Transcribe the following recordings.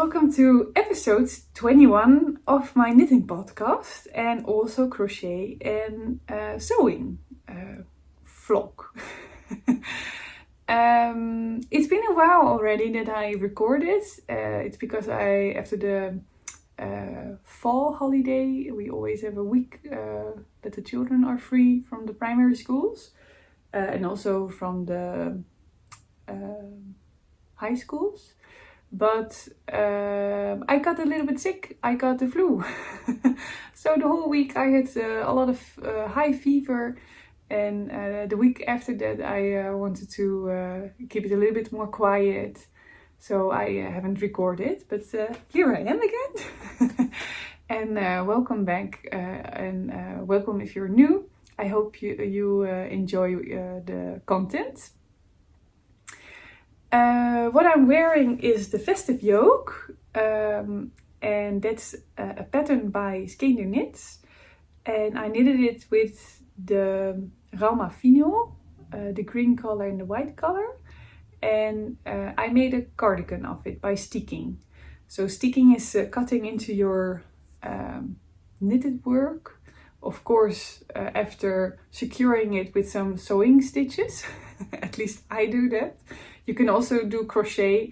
welcome to episode 21 of my knitting podcast and also crochet and sewing vlog. It's been a while already that I recorded. It's because after the fall holiday, we always have a week that the children are free from the primary schools and also from the high schools. But I got a little bit sick. I got the flu. So the whole week I had a lot of high fever. And the week after that I wanted to keep it a little bit more quiet. So I haven't recorded. But here I am again. And welcome back. And welcome if you're new. I hope you enjoy the content. What I'm wearing is the Festive Yolk, and that's a pattern by SunnySeaKnits, and I knitted it with the Rauma Fino, the green color and the white color, and I made a cardigan of it by sticking. So sticking is cutting into your knitted work, of course, after securing it with some sewing stitches. At least I do that. You can also do crochet.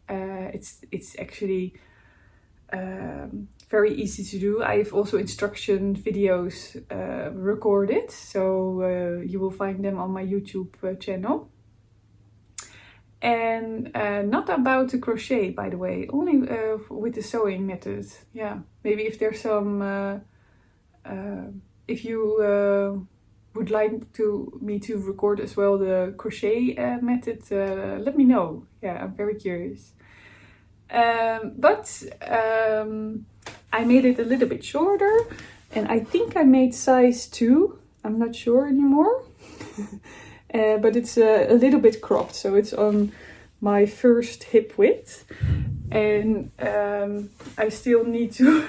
It's actually very easy to do. I have also instruction videos recorded, so you will find them on my YouTube channel. And not about the crochet, by the way, only with the sewing method. Yeah, maybe if there's some, if you would like me to record as well the crochet method, let me know. Yeah, I'm very curious. But I made it a little bit shorter, and I think I made size 2. I'm not sure anymore. But it's a little bit cropped, so it's on my first hip width. And I still need to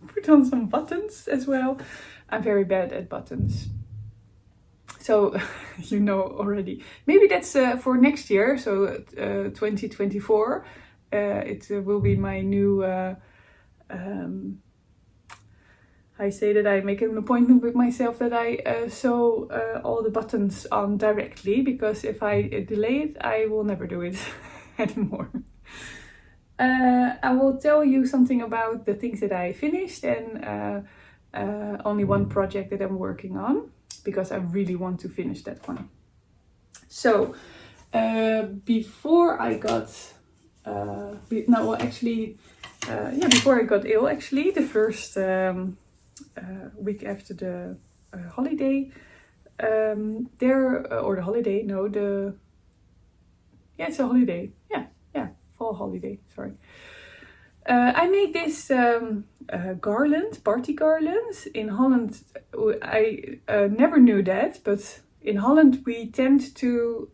put on some buttons as well. I'm very bad at buttons. So, you know already. Maybe that's for next year, so 2024. It will be my new... I say that I make an appointment with myself that I sew all the buttons on directly. Because if I delay it, I will never do it anymore. I will tell you something about the things that I finished. And only one project that I'm working on, because I really want to finish that one. So, before I got, before I got ill, actually, the first week after the holiday, it's a holiday, fall holiday, sorry. I made this garland, party garlands. In Holland, I never knew that, but in Holland we tend to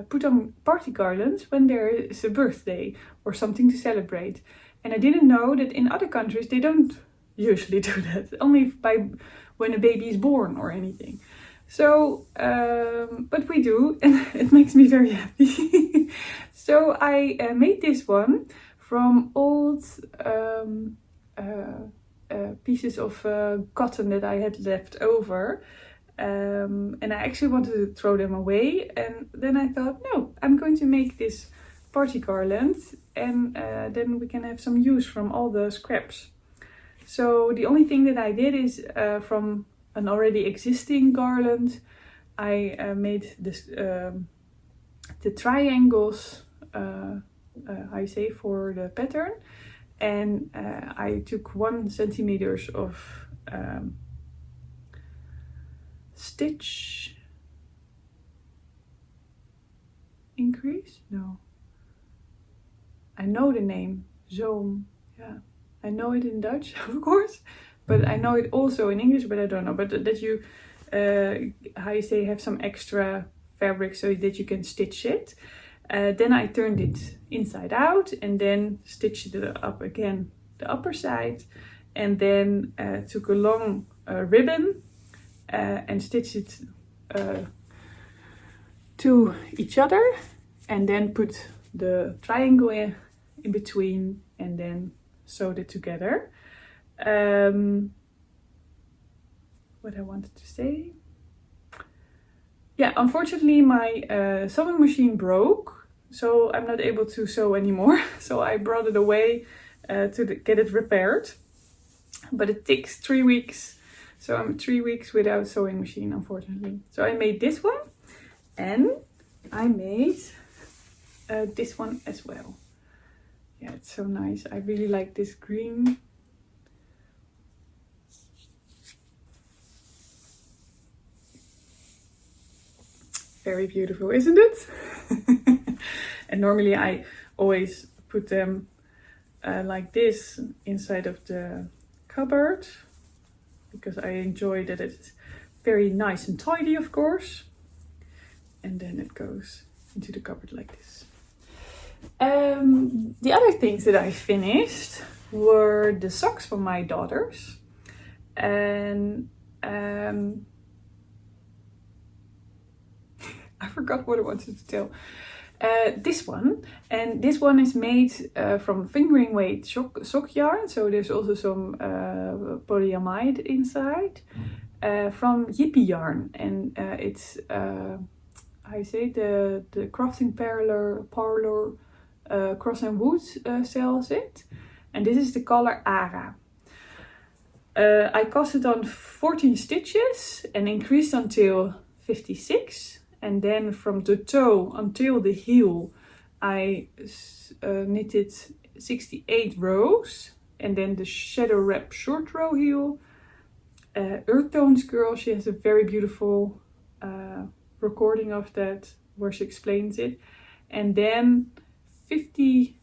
put on party garlands when there is a birthday or something to celebrate. And I didn't know that in other countries they don't usually do that, only when a baby is born or anything. So, but we do, and it makes me very happy. So I made this one from old pieces of cotton that I had left over. And I actually wanted to throw them away. And then I thought, no, I'm going to make this party garland. And then we can have some use from all the scraps. So the only thing that I did is from an already existing garland, I made this, the triangles, for the pattern, and I took 1 centimeter of stitch increase. No, I know the name zoom. Yeah, I know it in Dutch, of course, but I know it also in English, but I don't know. But that you, have some extra fabric so that you can stitch it. Then I turned it inside out and then stitched it up again, the upper side, and then took a long ribbon and stitched it to each other, and then put the triangle in between and then sewed it together. What I wanted to say. Yeah, unfortunately my sewing machine broke, so I'm not able to sew anymore. So I brought it away to get it repaired. But it takes 3 weeks, so I'm 3 weeks without sewing machine, unfortunately. So I made this one, and I made this one as well. Yeah, it's so nice. I really like this green. Very beautiful, isn't it? And normally I always put them like this inside of the cupboard, because I enjoy that it's very nice and tidy, of course. And then it goes into the cupboard like this. The other things that I finished were the socks for my daughters. And I forgot what I wanted to tell. This one, and this one is made from fingering weight sock yarn, so there's also some polyamide inside, from Yippie yarn, and it's I say the crafting parlor Cross and Wood sells it, and this is the color Ara. I cast it on 14 stitches and increased until 56. And then from the toe until the heel, I knitted 68 rows. And then the shadow wrap short row heel. Earth Tones girl, she has a very beautiful recording of that where she explains it. And then 50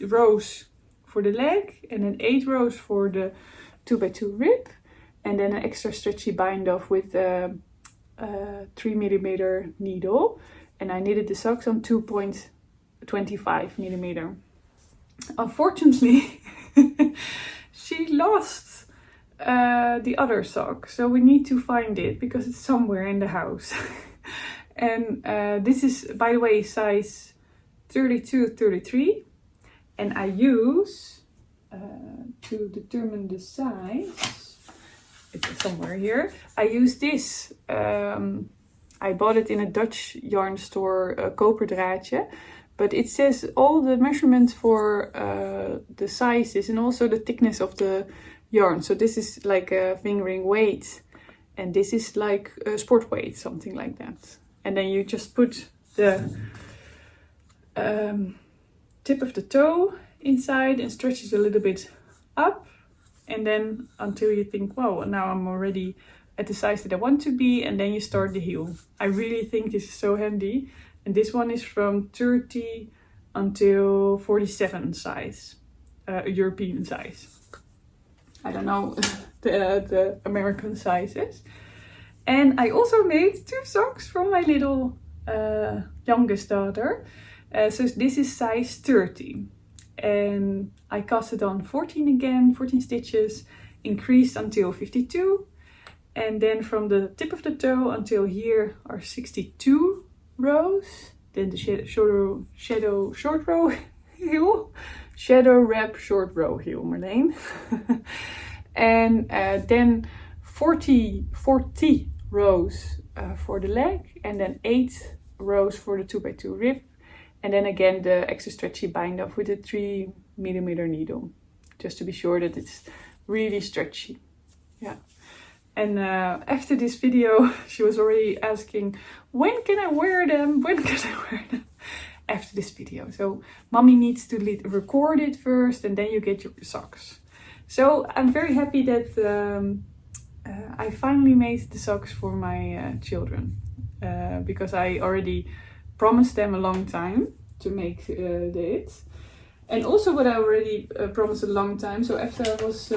rows for the leg, and then 8 rows for the 2x2 rib, and then an extra stretchy bind off with 3mm needle, and I knitted the socks on 2.25mm. Unfortunately, she lost the other sock, so we need to find it because it's somewhere in the house. And this is, by the way, size 32-33, and I use to determine the size, it's somewhere here, I use this. I bought it in a Dutch yarn store, Koperdraadje, but it says all the measurements for the sizes and also the thickness of the yarn. So this is like a fingering weight, and this is like a sport weight, something like that. And then you just put the tip of the toe inside and stretch it a little bit up, and then until you think, wow, now I'm already at the size that I want to be, and then you start the heel. I really think this is so handy, and this one is from 30 until 47 size, European size. I don't know the American sizes. And I also made 2 socks for my little youngest daughter. So this is size 30. And I cast it on 14 stitches, increased until 52. And then from the tip of the toe until here are 62 rows. Then the shadow short row heel. Shadow wrap short row heel, Marleen. And then 40 rows for the leg, and then 8 rows for the 2x2 rib, and then again the extra stretchy bind off with a 3mm needle, just to be sure that it's really stretchy. Yeah. And after this video, she was already asking, when can I wear them? When can I wear them? After this video. So mommy needs to record it first, and then you get your socks. So I'm very happy that I finally made the socks for my children, because I already promised them a long time to make it. And also what I already promised a long time, so after I was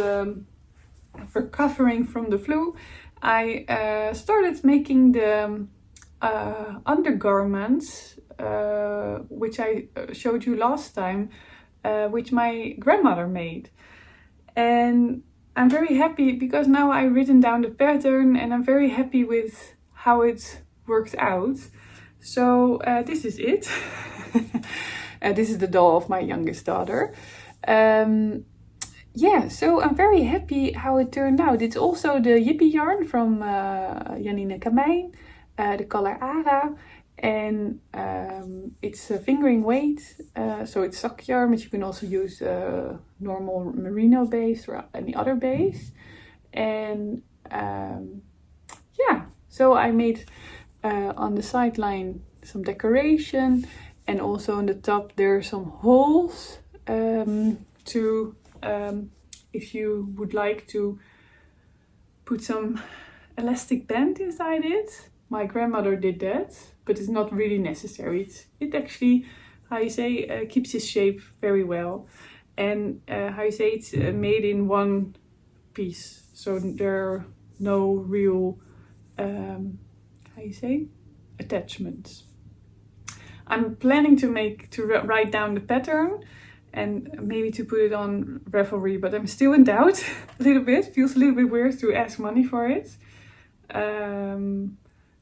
recovering from the flu, I started making the undergarments, which I showed you last time, which my grandmother made. And I'm very happy because now I've written down the pattern, and I'm very happy with how it worked out. So this is it. This is the doll of my youngest daughter. Yeah, so I'm very happy how it turned out. It's also the Yippie yarn from Janine Kamijn, the color Ara. And it's a fingering weight, so it's sock yarn, but you can also use normal merino base or any other base. And yeah, so I made on the sideline some decoration, and also on the top there are some holes to if you would like to put some elastic band inside it. My grandmother did that, but it's not really necessary. It actually, how you say, keeps its shape very well. And how you say, it's made in one piece. So there are no real, how you say, attachments. I'm planning to write down the pattern and maybe to put it on Ravelry, but I'm still in doubt a little bit. Feels a little bit weird to ask money for it.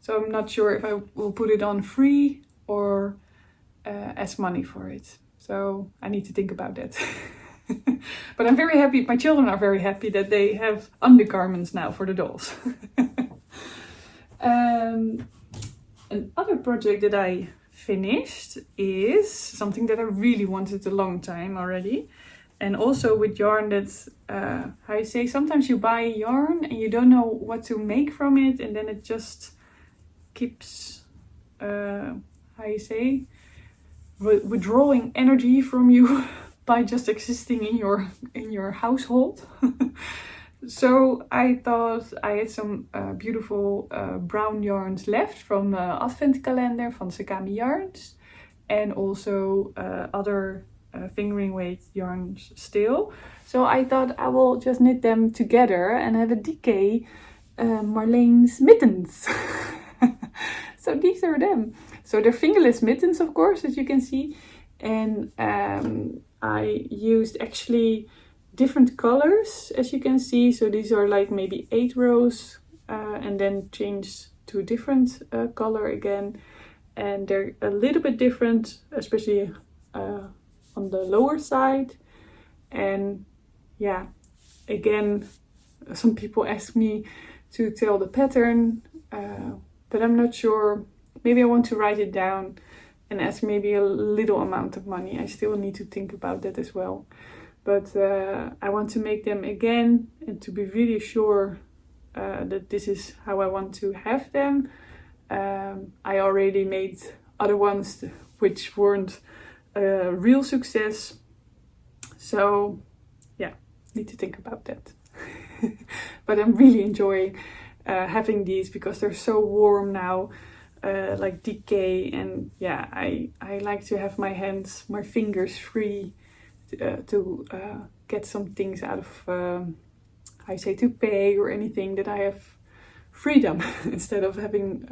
So I'm not sure if I will put it on free or ask money for it. So I need to think about that. But I'm very happy, my children are very happy that they have undergarments now for the dolls. Another project that I finished is something that I really wanted a long time already. And also with yarn that's, how you say, sometimes you buy yarn and you don't know what to make from it, and then it just keeps, how you say, withdrawing energy from you by just existing in your household. So I thought I had some beautiful brown yarns left from the Advent calendar van Sakami Yarns, and also other fingering weight yarns still. So I thought I will just knit them together and have a DK Marleen's mittens. So these are them. So they're fingerless mittens, of course, as you can see. And I used actually different colors, as you can see. So these are like maybe 8 rows and then changed to a different color again. And they're a little bit different, especially on the lower side. And yeah, again, some people ask me to tell the pattern, but I'm not sure. Maybe I want to write it down and ask maybe a little amount of money. I still need to think about that as well. But I want to make them again and to be really sure that this is how I want to have them. I already made other ones which weren't a real success. So yeah, need to think about that. But I'm really enjoying having these because they're so warm now, like DK. And yeah, I like to have my hands, my fingers free to get some things out of, I say, to pay or anything, that I have freedom instead of having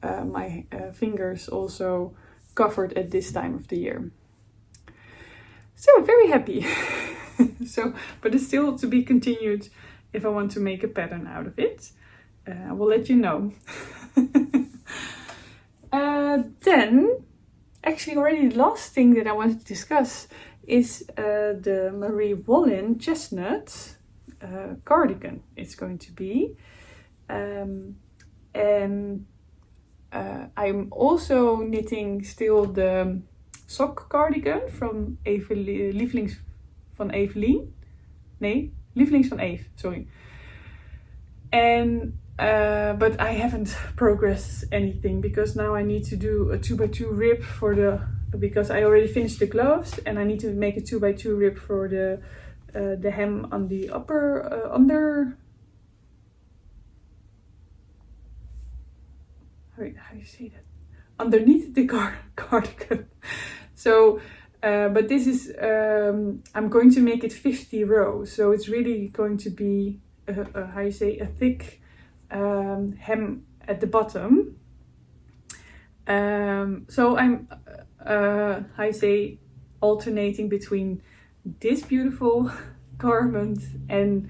my fingers also covered at this time of the year. So very happy. So, but it's still to be continued if I want to make a pattern out of it. I will let you know. Then, actually already the last thing that I wanted to discuss is the Marie Wallin Chestnut cardigan. It's going to be. And I'm also knitting still the sock cardigan from Lievelings van Evelien. Nee, Lievelings van Eve, sorry. And but I haven't progressed anything because now I need to do a 2x2 rib for because I already finished the gloves, and I need to make a 2x2 rib for the hem on the upper under. How do you say that? Underneath the cardigan. So, but this is I'm going to make it 50 rows, so it's really going to be how you say, a thick hem at the bottom. So I'm how you say, alternating between this beautiful garment and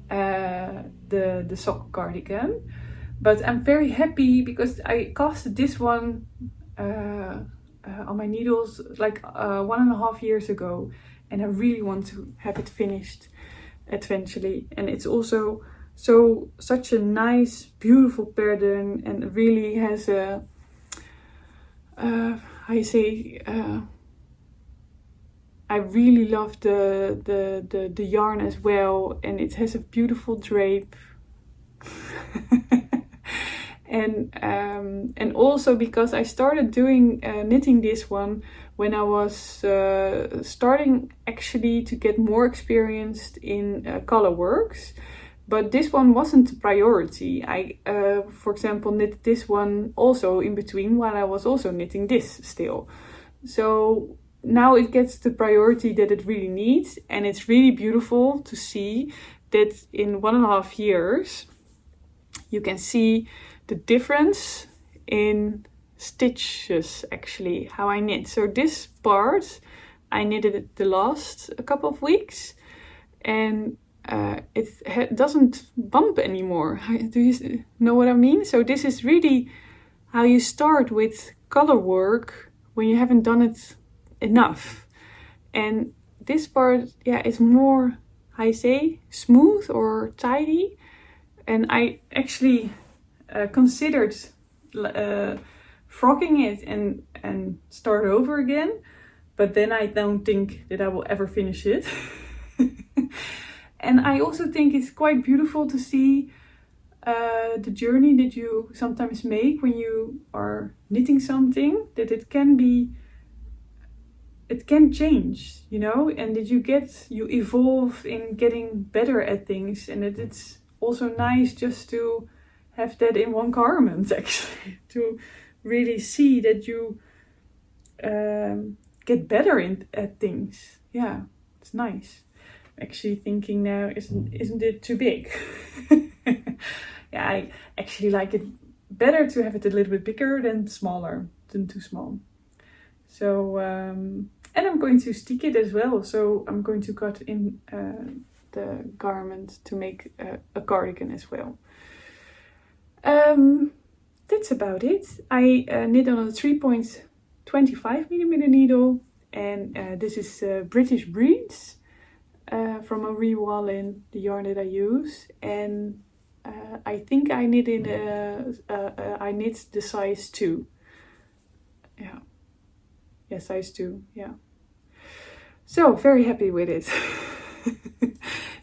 the sock cardigan. But I'm very happy because I casted this one on my needles like 1.5 years ago, and I really want to have it finished eventually. And it's also such a nice, beautiful pattern, and it really has a I really love the yarn as well, and it has a beautiful drape. And also because I started doing knitting this one when I was starting actually to get more experienced in color works, but this one wasn't a priority. I, for example, knit this one also in between while I was also knitting this still. So now it gets the priority that it really needs, and it's really beautiful to see that in 1.5 years you can see the difference in stitches, actually, how I knit. So this part I knitted it the last couple of weeks, and it doesn't bump anymore. Do you know what I mean? So this is really how you start with color work when you haven't done it enough. And this part, yeah, is more, I say, smooth or tidy. And I actually considered frocking it and start over again, but then I don't think that I will ever finish it. And I also think it's quite beautiful to see the journey that you sometimes make when you are knitting something, that it can change, you know, and that you evolve in getting better at things, and that it's also nice just to have that in one garment, actually, to really see that you get better at things. Yeah, it's nice. Actually thinking now, isn't it too big? Yeah, I actually like it better to have it a little bit bigger than too small. So and I'm going to stick it as well, so I'm going to cut in the garment to make a cardigan as well. That's about it. I knit on a 3.25mm needle, and this is British Breeds from Marie Wallin, the yarn that I use. And I think I knit in I knit the size 2. Yeah, size 2. Yeah. So very happy with it,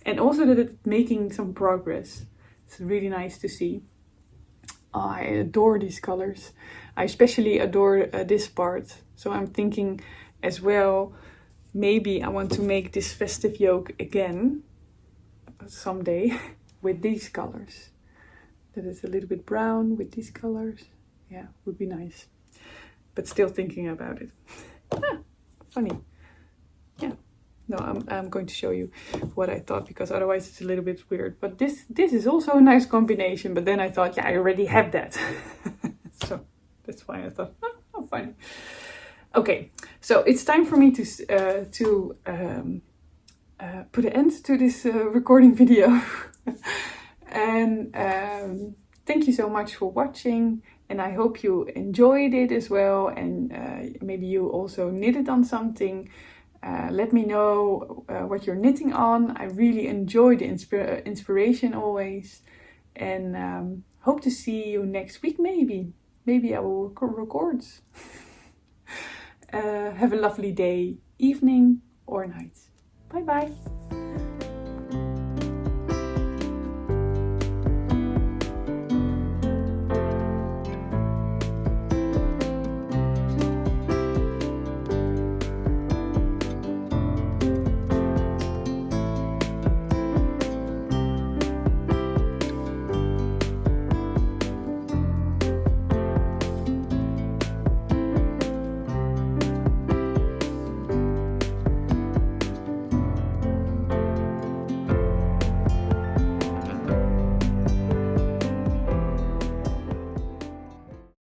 and also that it's making some progress. It's really nice to see. I adore these colors. I especially adore this part. So I'm thinking as well, maybe I want to make this Festive Yolk again someday with these colors. That is a little bit brown with these colors. Yeah, would be nice. But still thinking about it. Funny. Yeah. No, I'm going to show you what I thought, because otherwise it's a little bit weird. But this is also a nice combination. But then I thought, yeah, I already have that. So that's why I thought, oh, funny. Okay, so it's time for me to put an end to this recording video. And thank you so much for watching. And I hope you enjoyed it as well. And maybe you also knitted on something. Let me know what you're knitting on. I really enjoy the inspiration always. And hope to see you next week, maybe. Maybe I will record. Have a lovely day, evening or night. Bye bye.